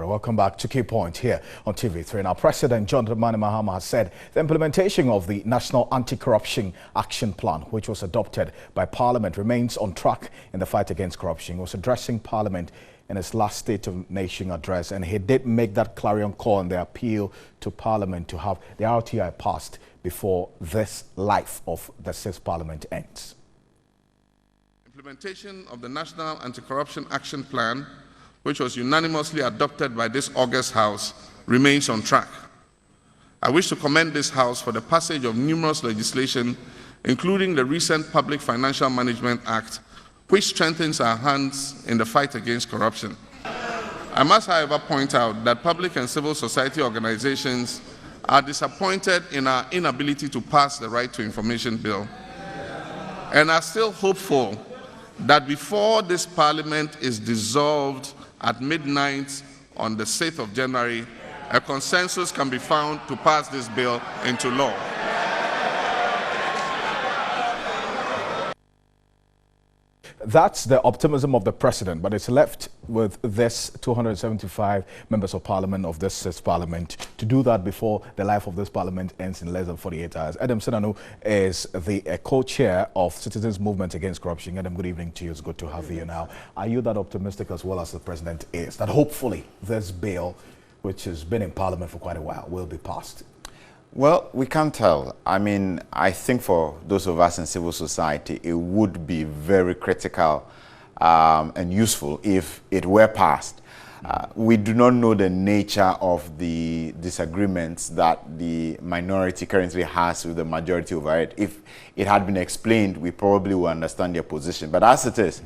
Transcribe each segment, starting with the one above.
welcome back to Key Point here on TV3. Now, President John Mahama has said the implementation of the National Anti-Corruption Action Plan, which was adopted by Parliament, remains on track in the fight against corruption. He was addressing Parliament in his last State of Nation address, and he did make that clarion call and the appeal to Parliament to have the RTI passed before this life of the 6th Parliament ends. Implementation of the National Anti-Corruption Action Plan, which was unanimously adopted by this August House, remains on track. I wish to commend this House for the passage of numerous legislation, including the recent Public Financial Management Act, which strengthens our hands in the fight against corruption. I must, however, point out that public and civil society organizations are disappointed in our inability to pass the Right to Information Bill and are still hopeful that before this Parliament is dissolved at midnight on the 6th of January, a consensus can be found to pass this bill into law. That's the optimism of the president, but it's left with this 275 members of parliament of this 6th parliament to do that before the life of this parliament ends in less than 48 hours. Adam Senanu is the co-chair of Citizens Movement Against Corruption. Adam, good evening to you. It's good to have you now. Are you that optimistic as well as the president is, that hopefully this bill, which has been in parliament for quite a while, will be passed? Well, we can't tell. I mean, I think for those of us in civil society, it would be very critical and useful if it were passed. We do not know the nature of the disagreements that the minority currently has with the majority over it. If it had been explained, we probably would understand their position. But as it is,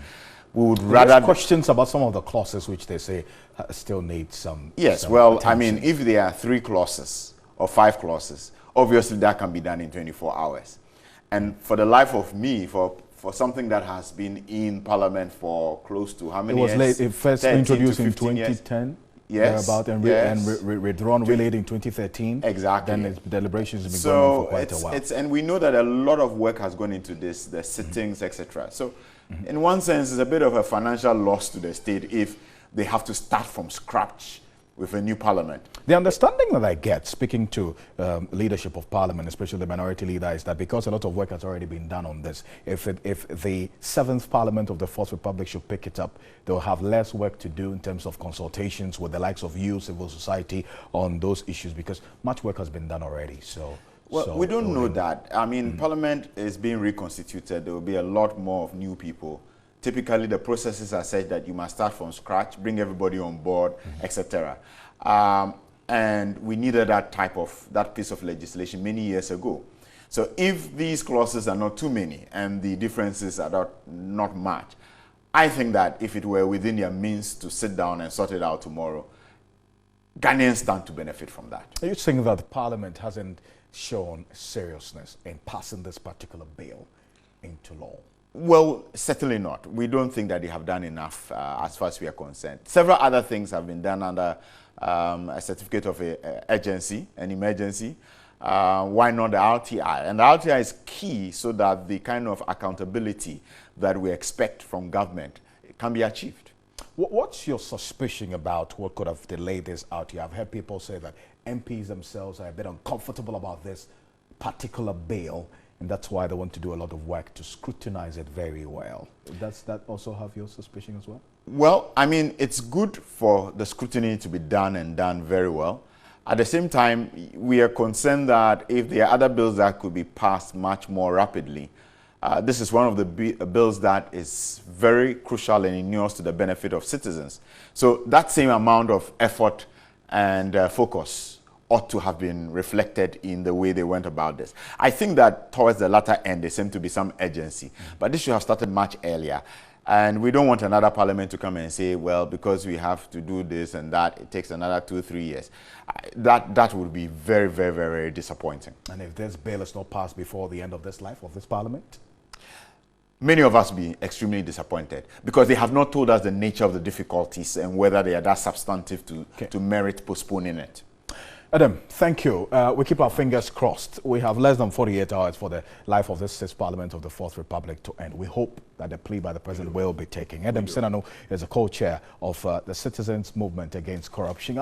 we would rather... There's questions about some of the clauses which they say still need some... Yes, some well, attention. I mean, if there are 3 clauses, or 5 clauses, obviously that can be done in 24 hours. And for the life of me, for something that has been in Parliament for close to how many years? It was late, it first introduced in 2010. Yes. And withdrawn really in 2013. Exactly. Then its deliberations have been going on for quite a while. And we know that a lot of work has gone into this, the sittings, etc. So in one sense, it's a bit of a financial loss to the state if they have to start from scratch with a new parliament. The understanding that I get, speaking to leadership of parliament, especially the minority leader, is that because a lot of work has already been done on this, if the 7th parliament of the 4th Republic should pick it up, they'll have less work to do in terms of consultations with the likes of you, civil society, on those issues, because much work has been done already. Well, we don't know that. I mean, Parliament is being reconstituted. There will be a lot more of new people. Typically, the processes are such that you must start from scratch, bring everybody on board, etc. And we needed that piece of legislation many years ago. So if these clauses are not too many and the differences are not much, I think that if it were within their means to sit down and sort it out tomorrow, Ghanaians stand to benefit from that. Are you saying that the Parliament hasn't shown seriousness in passing this particular bill into law? Well, certainly not. We don't think that they have done enough as far as we are concerned. Several other things have been done under a certificate of urgency, an emergency. Why not the RTI? And the RTI is key so that the kind of accountability that we expect from government can be achieved. What's your suspicion about what could have delayed this RTI? I've heard people say that MPs themselves are a bit uncomfortable about this particular bill, and that's why they want to do a lot of work to scrutinize it very well. Does that also have your suspicion as well? Well, I mean, it's good for the scrutiny to be done and done very well. At the same time, we are concerned that if there are other bills that could be passed much more rapidly, this is one of the bills that is very crucial and inures to the benefit of citizens. So that same amount of effort and focus ought to have been reflected in the way they went about this. I think that towards the latter end, there seemed to be some urgency, but this should have started much earlier. And we don't want another parliament to come and say, well, because we have to do this and that, it takes another 2-3 years. That would be very, very, very disappointing. And if this bill is not passed before the end of this life of this parliament? Many of us will be extremely disappointed because they have not told us the nature of the difficulties and whether they are that substantive to merit postponing it. Adam, thank you. We keep our fingers crossed. We have less than 48 hours for the life of this sixth parliament of the Fourth Republic to end. We hope that the plea by the president will be taken. Adam Senano is a co-chair of the Citizens Movement Against Corruption.